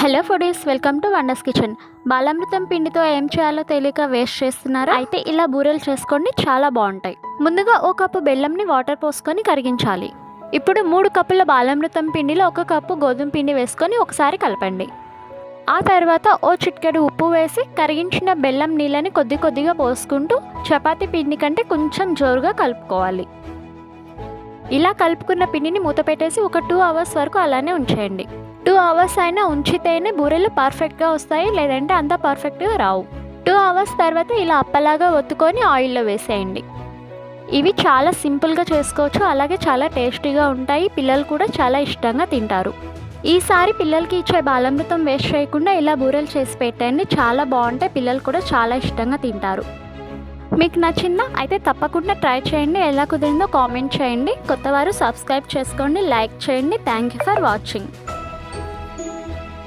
Hello foodies, welcome to wonders kitchen. Balamrutham పిండితో ఏం చేయాలో తెలియక వేస్ట్ చేస్తున్నారు అయితే ఇలా బూరెలు చేసుకోండి, చాలా బాగుంటాయి. ముందుగా ఒక కప్పు బెల్లంని వాటర్ పోసుకొని కరిగించాలి. ఇప్పుడు 3 కప్పుల బాలామృతం పిండిలో 1 కప్పు గోధుమ పిండి వేసుకొని ఒకసారి కలపండి. ఆ తర్వాత ఓ చిటికెడు ఉప్పు వేసి కరిగించిన బెల్లం నీళ్ళని కొద్ది కొద్దిగా పోసుకుంటూ చపాతీ పిండి కంటే కొంచెం జోరుగా కలుపుకోవాలి. ఇలా కలుపుకున్న పిండిని మూత పెట్టేసి ఒక 2 అవర్స్ వరకు అలానే ఉంచేయండి. 2 అవర్స్ అయినా ఉంచితేనే బూరెలు పర్ఫెక్ట్గా వస్తాయి, లేదంటే అంత పర్ఫెక్ట్గా రావు. 2 అవర్స్ తర్వాత ఇలా అప్పలాగా ఒత్తుకొని ఆయిల్లో వేసేయండి. ఇవి చాలా సింపుల్గా చేసుకోవచ్చు, అలాగే చాలా టేస్టీగా ఉంటాయి. పిల్లలు కూడా చాలా ఇష్టంగా తింటారు. ఈసారి పిల్లలకి ఇచ్చే బాలామృతం వేస్ట్ చేయకుండా ఇలా బూరెలు చేసి పెట్టండి, చాలా బాగుంటాయి. పిల్లలు కూడా చాలా ఇష్టంగా తింటారు. మీకు నచ్చిందా? అయితే తప్పకుండా ట్రై చేయండి. ఎలా కుదిరిందో కామెంట్ చేయండి. కొత్తవారు సబ్స్క్రైబ్ చేసుకోండి, లైక్ చేయండి. Thank you for watching.